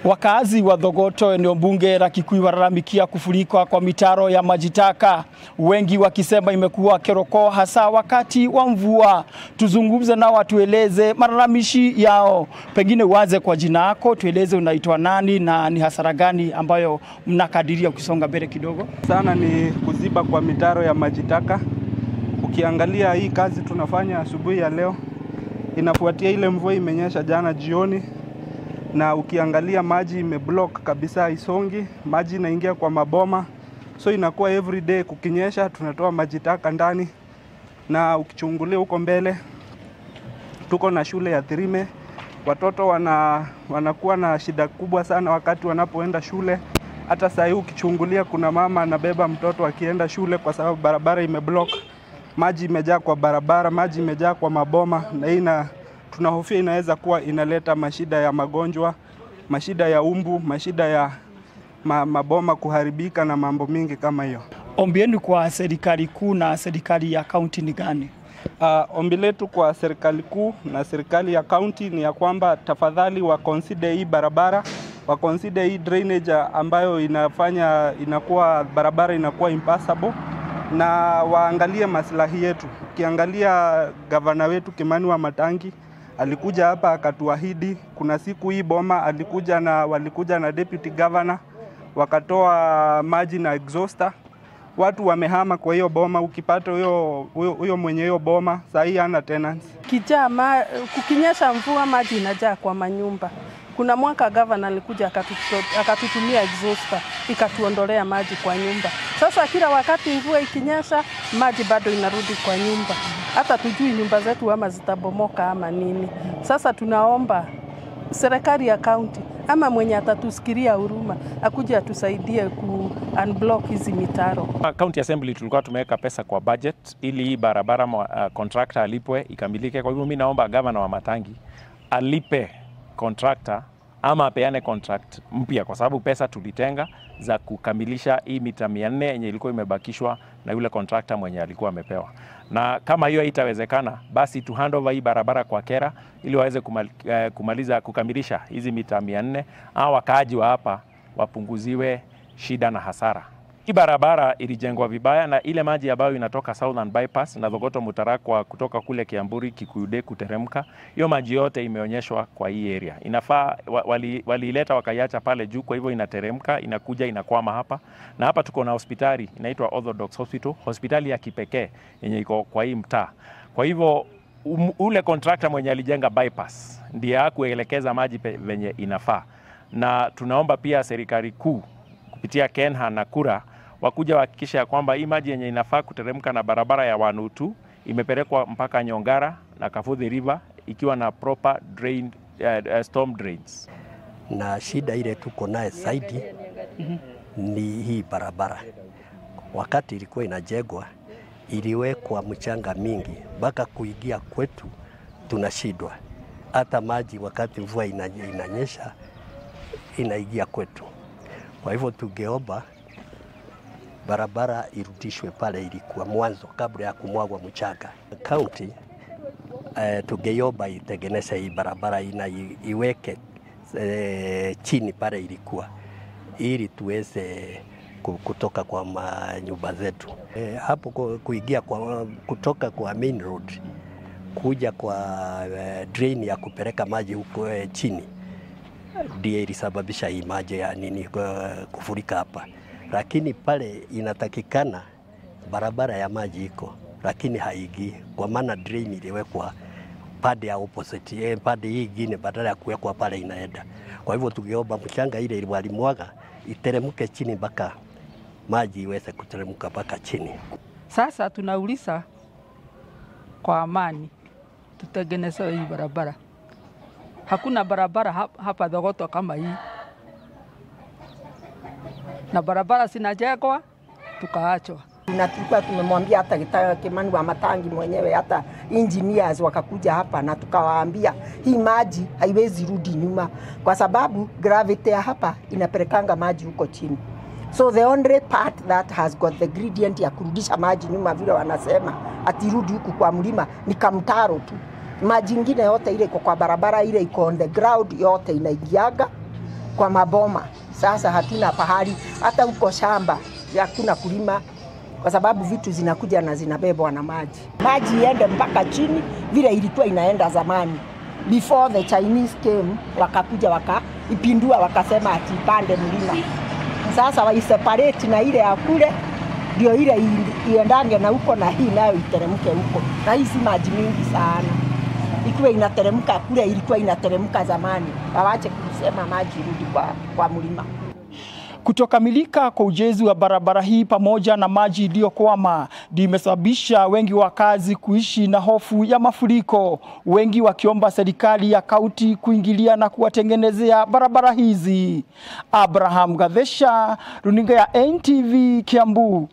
Wakazi wa Thogoto eneo bunge la Kikuyu walalamikia kufurika kwa mitaro ya maji taka, wengi wakisema imekuwa keroko hasa wakati wa mvua. Tuzungumze nao watueleze malalamishi yao. Pengine uanze kwa jina lako, tueleze unaitwa nani na ni hasara gani ambayo mnakadiria ukisonga mbele kidogo. Sana ni kuziba kwa mitaro ya maji taka. Ukiangalia hii kazi tunafanya asubuhi ya leo inafuatia ile mvua imenyesha jana jioni, na ukiangalia maji imeblock kabisa, isongi, maji inaingia kwa maboma. So inakuwa every day kukinyesha tunatoa maji taka ndani. Na ukichungulia huko mbele tuko na shule ya Thirime. Watoto wanakuwa na shida kubwa sana wakati wanapoenda shule. Hata saa hii ukichungulia kuna mama anabeba mtoto akienda shule kwa sababu barabara imeblock. Maji imejaa kwa barabara, maji imejaa kwa maboma, na tunahofia inaweza kuwa inaleta mashida ya magonjwa, mashida ya umbu, mashida ya maboma kuharibika na mambo mingi kama hiyo. Ombi lenu kwa serikali kuu na serikali ya kaunti ni gani? Ombi letu kwa serikali kuu na serikali ya kaunti ni ya kwamba tafadhali wa consider hii barabara, wa consider hii drainage ambayo inafanya barabara inakuwa impassable, na waangalie maslahi yetu. Ukiangalia gavana wetu Kimani Wamatangi alikuja hapa akatuahidi, kuna siku hii boma walikuja na deputy governor wakatoa maji na exhauster. Watu wamehama kwa hiyo boma. Ukipata huyo mwenye hiyo boma saa hii hana tenants. Kukinyesha mvua maji inajaa kwa manyumba. Kuna mwaka governor alikuja akatutumia exhauster ikatuondolea maji kwa nyumba. Sasa kila wakati mvua ikinyesha maji bado inarudi kwa nyumba. Hata tujui nyumba zetu ama zitabomoka ama nini. Sasa tunaomba serikali ya kaunti ama mwenye atatusikiria huruma akuje atusaidie unblock hizi mitaro. County Assembly tulikuwa tumeweka pesa kwa budget ili hii barabara contractor alipwe ikamilike. Kwa hivyo mimi naomba Governor Wamatangi alipe contractor ama apeane contract mpya, kwa sababu pesa tulitenga za kukamilisha hii mita 400 yenye ilikuwa imebakishwa na yule contractor mwenye alikuwa amepewa. Na kama hiyo haitawezekana, basi tu hand over hii barabara kwa KERA ili waweze kukamilisha hizi mita 400 au wakaaji wa hapa wapunguziwe shida na hasara. Hii barabara ilijengwa vibaya, na ile maji ambayo inatoka Southern Bypass na Thogoto Mutarakwa kutoka kule Kiamburi Kikuyude kuteremka, hiyo maji yote imeonyeshwa kwa hii area. Inafaa waliileta wakaiacha pale juu, kwa hivyo inateremka inakuja inakwama hapa. Na hapa tuko na hospitali inaitwa Orthodox Hospital, hospitali ya kipekee yenye iko kwa hii mtaa. Kwa hivyo ule contractor mwenye alijenga bypass ndiye hakuelekeza maji venye inafaa. Na tunaomba pia serikali kuu kupitia KENHA na KURA wakuja wahakikisha ya kwamba hii maji yenye inafaa kuteremka na barabara ya Wanutu imepelekwa mpaka Nyongara na Kafuthi River ikiwa na proper storm drains. Na shida ile tuko naye zaidi ni hii barabara. Wakati ilikuwa inajengwa iliwekwa mchanga mingi, mpaka kuingia kwetu tunashindwa. Hata maji wakati mvua inanyesha inaingia kwetu. Kwa hivyo tungeomba barabara irudishwe pale ilikuwa mwanzo kabla ya kumwagwa mchanga. County tungeomba itengeneze hii barabara iweke chini pale ilikuwa, ili tuweze kutoka kwa nyumba zetu. Hapo kuingia kutoka kwa main road kuja kwa drain ya kupeleka maji huko chini ndiye ilisababisha hii maji ya kufurika hapa. Lakini pale inatakikana barabara ya maji iko, lakini haigi kwa maana drain iliwekwa pande ya opposite, pande hii nyingine badala ya kuwekwa pale inaenda. Kwa hivyo tungeomba mchanga ile walimwaga iteremke chini mpaka maji iweze kuteremka mpaka chini. Sasa tunauliza kwa amani tutengeneze hii barabara. Hakuna barabara hapa Thogoto kama hii. Na barabara zinajengwa tukaachwa. Na tulikuwa tumemwambia hata Kimani Wamatangi mwenyewe, hata engineers wakakuja hapa na tukawaambia hii maji haiwezi rudi nyuma kwa sababu gravity ya hapa inapelekanga maji huko chini. So the only part that has got the gradient ya kurudisha maji nyuma vile wanasema atirudi huku kwa mlima ni kamtaro tu. Maji ingine yote ile iko kwa barabara ile iko on the ground yote inaingiaga kwa maboma. Sasa hatuna pahali, hata uko shamba hakuna kulima, kwa sababu vitu zinakuja na zinabebwa na maji. Maji iende mpaka chini vile ilikuwa inaenda zamani. Before the Chinese came, wakakuja wakaipindua, wakasema ati ipande mlima. Sasa waiseparate na ile ya kule ndio ile iendange na huko, na hii nayo iteremke huko. Na hii si maji mingi sana, ikiwa inateremka kule ilikuwa inateremka zamani. Wawache kusema maji rudi kwa mlima. Kutokamilika kwa ujenzi wa barabara hii pamoja na maji iliyokwama imesababisha wengi wakazi kuishi na hofu ya mafuriko, wengi wakiomba serikali ya kaunti kuingilia na kuwatengenezea barabara hizi. Abraham Gadesha, runinga ya NTV Kiambu.